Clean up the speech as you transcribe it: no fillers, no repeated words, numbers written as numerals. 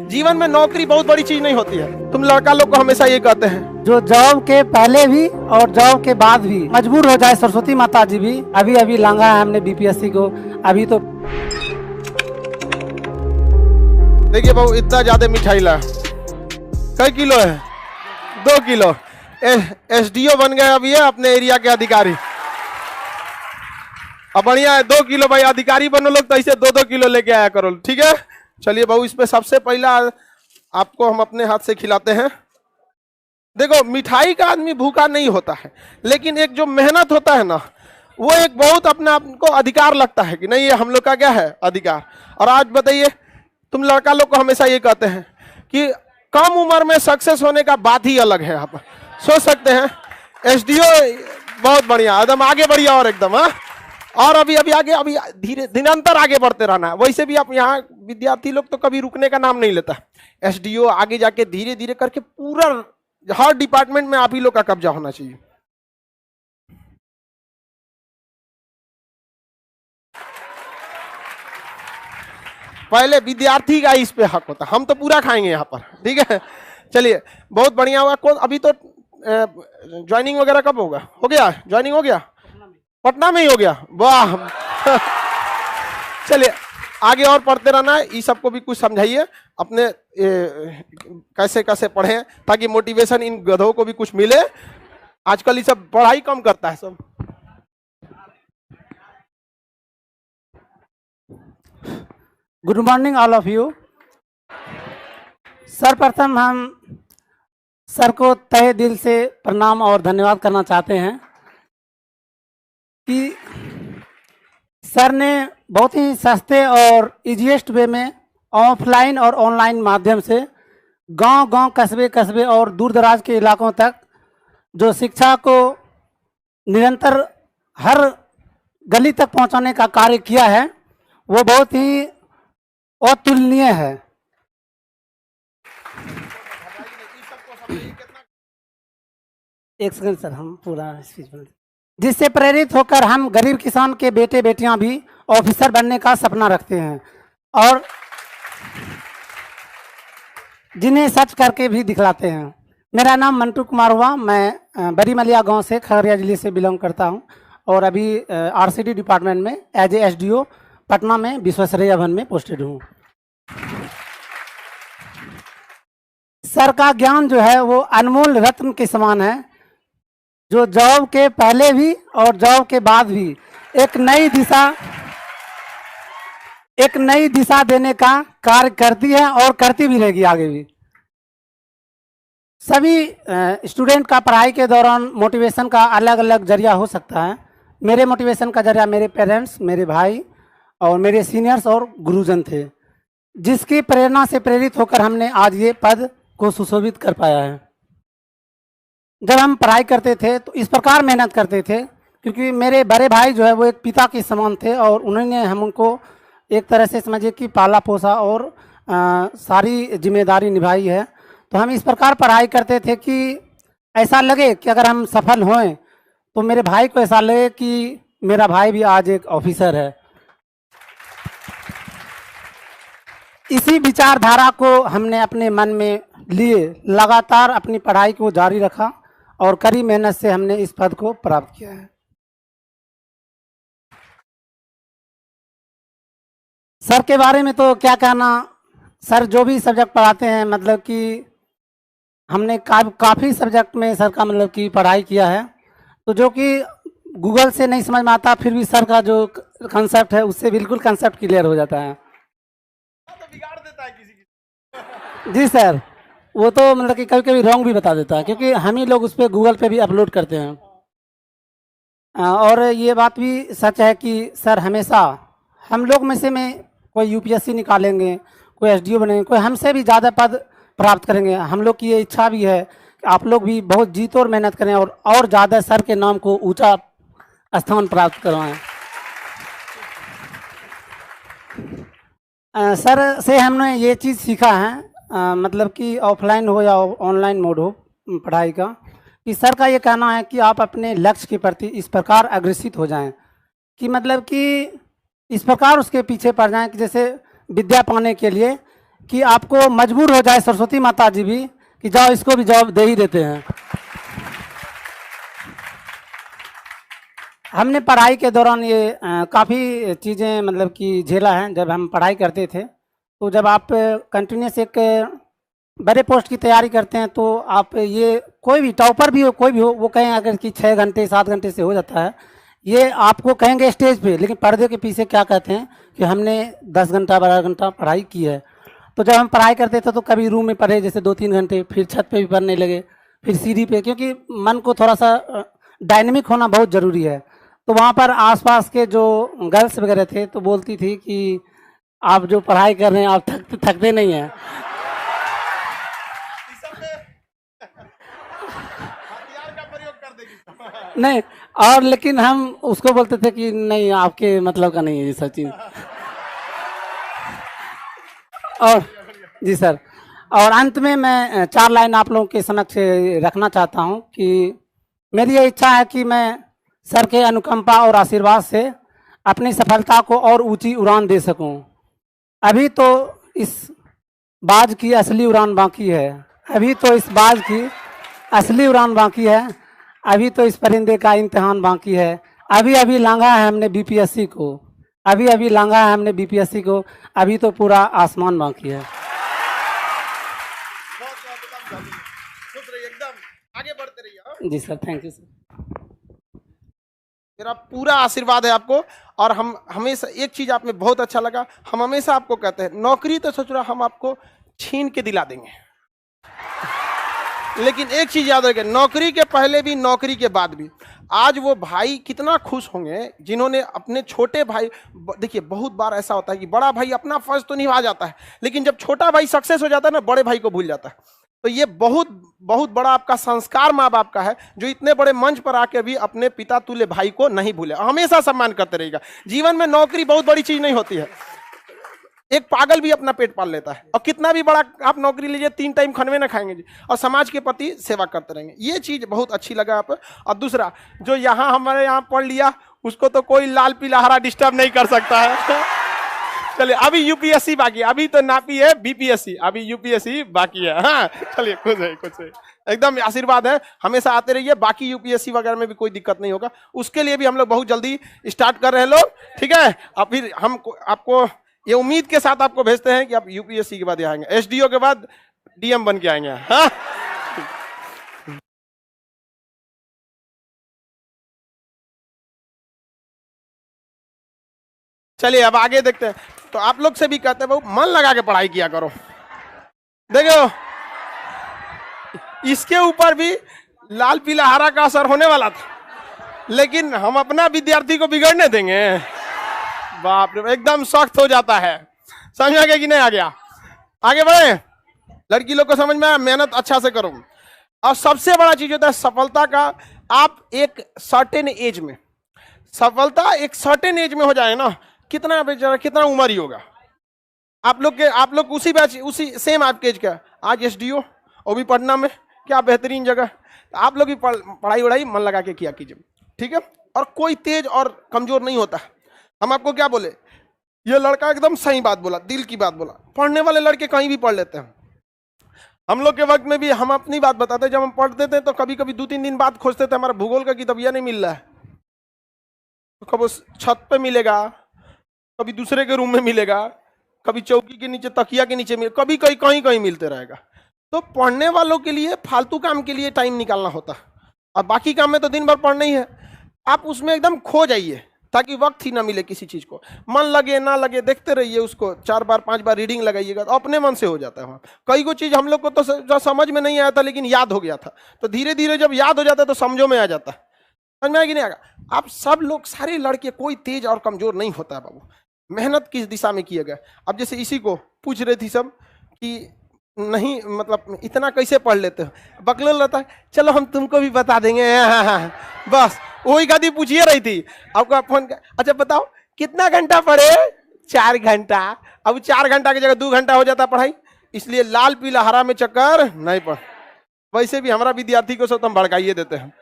जीवन में नौकरी बहुत बड़ी चीज नहीं होती है। तुम लड़का लोग को हमेशा ये कहते हैं, जो जॉब के पहले भी और जॉब के बाद भी मजबूर हो जाए सरस्वती माता जी भी। अभी अभी लांगा है हमने बीपीएससी को। अभी तो देखिए बहू, इतना ज्यादा मिठाई ला, कई किलो है? 2 किलो। एसडीओ बन गए अभी है अपने एरिया के अधिकारी। अब बढ़िया है, 2 किलो भाई, अधिकारी बनो लोग तो ऐसे 2-2 किलो लेके आया करो, ठीक है। चलिए बहू, इसमें सबसे पहला आपको हम अपने हाथ से खिलाते हैं। देखो, मिठाई का आदमी भूखा नहीं होता है, लेकिन एक जो मेहनत होता है ना, वो एक बहुत अपने आप को अधिकार लगता है कि नहीं, ये हम लोग का क्या है, अधिकार। और आज बताइए, तुम लड़का लोग को हमेशा ये कहते हैं कि कम उम्र में सक्सेस होने का बात ही अलग है। आप सोच सकते हैं, एसडीओ बहुत बढ़िया, एकदम आगे बढ़िया, और एकदम हाँ। और अभी आगे, अभी धीरे दिनंतर आगे बढ़ते रहना है। वैसे भी आप यहाँ विद्यार्थी लोग तो कभी रुकने का नाम नहीं लेता। एसडीओ आगे जाके धीरे धीरे करके पूरा हर डिपार्टमेंट में आप ही लोग का कब्जा होना चाहिए। पहले विद्यार्थी का इस पे हक होता, हम तो पूरा खाएंगे यहाँ पर, ठीक है। चलिए, बहुत बढ़िया हुआ। कौन अभी तो ज्वाइनिंग वगैरह कब होगा? हो गया ज्वाइनिंग? हो गया, पटना में ही हो गया, वाह। चलिए आगे और पढ़ते रहना है। इस सबको भी कुछ समझाइए अपने, कैसे कैसे पढ़ें ताकि मोटिवेशन इन गधों को भी कुछ मिले। आजकल ये सब पढ़ाई कम करता है सब। Good morning all of you. सर्वप्रथम हम सर को तहे दिल से प्रणाम और धन्यवाद करना चाहते हैं कि सर ने बहुत ही सस्ते और इजीएस्ट वे में ऑफलाइन और ऑनलाइन माध्यम से गांव-गांव, कस्बे और दूर दराज के इलाकों तक जो शिक्षा को निरंतर हर गली तक पहुंचाने का कार्य किया है, वो बहुत ही अतुलनीय है। एक सेकंड सर, हम पूरा स्पीच बोल, जिससे प्रेरित होकर हम गरीब किसान के बेटे बेटियां भी ऑफिसर बनने का सपना रखते हैं और जिन्हें सच करके भी दिखलाते हैं। मेरा नाम मंटू कुमार हुआ। मैं बड़ी मलिया गांव से खगड़िया जिले से बिलोंग करता हूं और अभी आरसीडी डिपार्टमेंट में एज ए एसडीओ पटना में विश्वेश्वरैया भवन में पोस्टेड हूँ। सर का ज्ञान जो है वो अनमोल रत्न के समान है, जो जॉब के पहले भी और जॉब के बाद भी एक नई दिशा देने का कार्य करती है और करती भी रहेगी आगे भी। सभी स्टूडेंट का पढ़ाई के दौरान मोटिवेशन का अलग अलग जरिया हो सकता है। मेरे मोटिवेशन का जरिया मेरे पेरेंट्स, मेरे भाई और मेरे सीनियर्स और गुरुजन थे, जिसकी प्रेरणा से प्रेरित होकर हमने आज ये पद को सुशोभित कर पाया है। जब हम पढ़ाई करते थे तो इस प्रकार मेहनत करते थे, क्योंकि मेरे बड़े भाई जो है वो एक पिता के समान थे और उन्होंने हमको एक तरह से समझिए कि पाला पोसा और सारी जिम्मेदारी निभाई है। तो हम इस प्रकार पढ़ाई करते थे कि ऐसा लगे कि अगर हम सफल हों तो मेरे भाई को ऐसा लगे कि मेरा भाई भी आज एक ऑफिसर है। इसी विचारधारा को हमने अपने मन में लिए लगातार अपनी पढ़ाई को जारी रखा और कड़ी मेहनत से हमने इस पद को प्राप्त किया है। सर के बारे में तो क्या कहना, सर जो भी सब्जेक्ट पढ़ाते हैं, मतलब कि हमने काफ़ी सब्जेक्ट में सर का मतलब कि पढ़ाई किया है, तो जो कि गूगल से नहीं समझ में आता, फिर भी सर का जो कंसेप्ट है उससे बिल्कुल कंसेप्ट क्लियर हो जाता है। तो बिगाड़ देता है किसी की। जी सर, वो तो मतलब कि कभी कभी रॉन्ग भी बता देता है, क्योंकि हम ही लोग उस पर गूगल पे भी अपलोड करते हैं। और ये बात भी सच है कि सर हमेशा हम लोग में से कोई यूपीएससी निकालेंगे, कोई एसडीओ बनेंगे, कोई हमसे भी ज़्यादा पद प्राप्त करेंगे। हम लोग की ये इच्छा भी है कि आप लोग भी बहुत जी तोड़ मेहनत करें और ज़्यादा सर के नाम को ऊंचा स्थान प्राप्त करवाएं। सर से हमने ये चीज़ सीखा है, मतलब कि ऑफलाइन हो या ऑनलाइन मोड हो पढ़ाई का, कि सर का ये कहना है कि आप अपने लक्ष्य के प्रति इस प्रकार अग्रसित हो जाएं कि मतलब कि इस प्रकार उसके पीछे पड़ जाएं कि जैसे विद्या पाने के लिए कि आपको मजबूर हो जाए सरस्वती माता जी भी कि जाओ इसको भी जवाब दे ही देते हैं। हमने पढ़ाई के दौरान ये काफ़ी चीज़ें मतलब कि झेला है। जब हम पढ़ाई करते थे तो जब आप कंटिन्यूस एक बड़े पोस्ट की तैयारी करते हैं तो आप ये कोई भी टॉपर भी हो कोई भी हो वो कहें अगर कि 6 घंटे 7 घंटे से हो जाता है, ये आपको कहेंगे स्टेज पे, लेकिन पर्दे के पीछे क्या कहते हैं कि हमने 10 घंटा 12 घंटा पढ़ाई की है। तो जब हम पढ़ाई करते थे तो कभी रूम में पढ़े जैसे 2-3 घंटे, फिर छत पे भी पढ़ने लगे, फिर सीढ़ी पे, क्योंकि मन को थोड़ा सा डायनेमिक होना बहुत ज़रूरी है। तो वहाँ पर आसपास के जो गर्ल्स वगैरह थे तो बोलती थी कि आप जो पढ़ाई कर रहे हैं आप थकते नहीं हैं। नहीं, और लेकिन हम उसको बोलते थे कि नहीं आपके मतलब का नहीं है ये सब चीज़। और जी सर, और अंत में मैं 4 लाइन आप लोगों के समक्ष रखना चाहता हूं कि मेरी ये इच्छा है कि मैं सर के अनुकंपा और आशीर्वाद से अपनी सफलता को और ऊंची उड़ान दे सकूं। अभी तो इस बाज की असली उड़ान बाकी है, अभी तो इस बाज की असली उड़ान बाकी है, अभी तो इस परिंदे का इम्तिहान बाकी है। अभी अभी लांघा है हमने बीपीएससी को, अभी अभी लांघा है हमने बीपीएससी को, अभी तो पूरा आसमान बाकी है। एकदम आगे बढ़ते रहिए। जी सर, थैंक यू सर। मेरा पूरा आशीर्वाद है आपको। और हम हमेशा एक चीज आप में बहुत अच्छा लगा, हम हमेशा आपको कहते हैं नौकरी तो सोच रहा हम आपको छीन के दिला देंगे, लेकिन एक चीज याद रखें, नौकरी के पहले भी नौकरी के बाद भी। आज वो भाई कितना खुश होंगे जिन्होंने अपने छोटे भाई, देखिए बहुत बार ऐसा होता है कि बड़ा भाई अपना फर्ज तो निभा जाता है, लेकिन जब छोटा भाई सक्सेस हो जाता है ना, बड़े भाई को भूल जाता है। तो ये बहुत बहुत बड़ा आपका संस्कार माँ बाप का है, जो इतने बड़े मंच पर आके भी अपने पिता तुल्य भाई को नहीं भूले, हमेशा सम्मान करते रहेगा। जीवन में नौकरी बहुत बड़ी चीज नहीं होती है, एक पागल भी अपना पेट पाल लेता है, और कितना भी बड़ा आप नौकरी लीजिए 3 टाइम खनवे ना खाएंगे जी, और समाज के प्रति सेवा करते रहेंगे। ये चीज बहुत अच्छी लगा आप। और दूसरा, जो यहाँ हमारे यहाँ पढ़ लिया उसको तो कोई लाल पीला हरा डिस्टर्ब नहीं कर सकता है। चलिए, अभी यूपीएससी बाकी है, अभी तो नापी है बीपीएससी, अभी यूपीएससी बाकी है। हाँ चलिए, कुछ है एकदम आशीर्वाद है, हमेशा आते रहिए। बाकी यूपीएससी वगैरह में भी कोई दिक्कत नहीं होगा, उसके लिए भी हम लोग बहुत जल्दी स्टार्ट कर रहे हैं लोग, ठीक है। अब फिर हम आपको ये उम्मीद के साथ आपको भेजते हैं कि आप यूपीएससी के बाद आएंगे, एसडीओ के बाद डीएम बन के आएंगे। हाँ चलिए, अब आगे देखते हैं। तो आप लोग से भी कहते हैं बहु मन लगा के पढ़ाई किया करो। देखो, इसके ऊपर भी लाल पीला हरा का असर होने वाला था, लेकिन हम अपना विद्यार्थी को बिगड़ने देंगे? बाप रे, एकदम सख्त हो जाता है। समझ आ गया कि नहीं आ गया? आगे बढ़े। लड़की लोग को समझ में आया, मेहनत अच्छा से करो। और सबसे बड़ा चीज होता है सफलता का, आप एक सर्टेन एज में, सफलता एक सर्टेन एज में हो जाए ना, कितना उम्र ही होगा आप लोग उसी बैच, उसी सेम आपके एज का, आज एसडीओ वो भी पटना में, क्या बेहतरीन जगह। तो आप लोग भी पढ़ाई वढ़ाई मन लगा के किया कीजिए, ठीक है। और कोई तेज और कमजोर नहीं होता। हम आपको क्या बोले, ये लड़का एकदम सही बात बोला, दिल की बात बोला। पढ़ने वाले लड़के कहीं भी पढ़ लेते हैं। हम लोग के वक्त में भी हम अपनी बात बताते, जब हम पढ़ते थे तो कभी कभी 2-3 दिन बाद खोजते थे, हमारा भूगोल का किताब नहीं मिल रहा है, तो कभी छत पे मिलेगा, कभी दूसरे के रूम में मिलेगा, कभी चौकी के नीचे, तकिया के नीचे मिलेगा, कभी कहीं मिलते रहेगा। तो पढ़ने वालों के लिए फालतू काम के लिए टाइम निकालना होता, और बाकी काम में तो दिन भर पढ़ना ही है। आप उसमें एकदम खो जाइए, ताकि वक्त ही ना मिले किसी चीज को। मन लगे ना लगे देखते रहिए उसको, 4 बार 5 बार रीडिंग लगाइएगा तो अपने मन से हो जाता है। वहाँ कई को चीज हम लोग को तो जो समझ में नहीं आया था, लेकिन याद हो गया था, तो धीरे धीरे जब याद हो जाता है तो समझो में आ जाता है। समझ में आया कि नहीं आएगा? आप सब लोग, सारे लड़के, कोई तेज और कमजोर नहीं होता है बाबू, मेहनत किस दिशा में किया गया। अब जैसे इसी को पूछ रही थी सब कि नहीं मतलब इतना कैसे पढ़ लेते हो, बकलोल रहता है, चलो हम तुमको भी बता देंगे। हाँ, बस वही गादी पूछिए रही थी आपको फोन कर, अच्छा बताओ कितना घंटा पढ़े? 4 घंटा। अब 4 घंटा की जगह 2 घंटा हो जाता पढ़ाई, इसलिए लाल पीला हरा में चक्कर नहीं पड़। वैसे भी हमारा विद्यार्थी को सब हम भड़काइए देते हैं।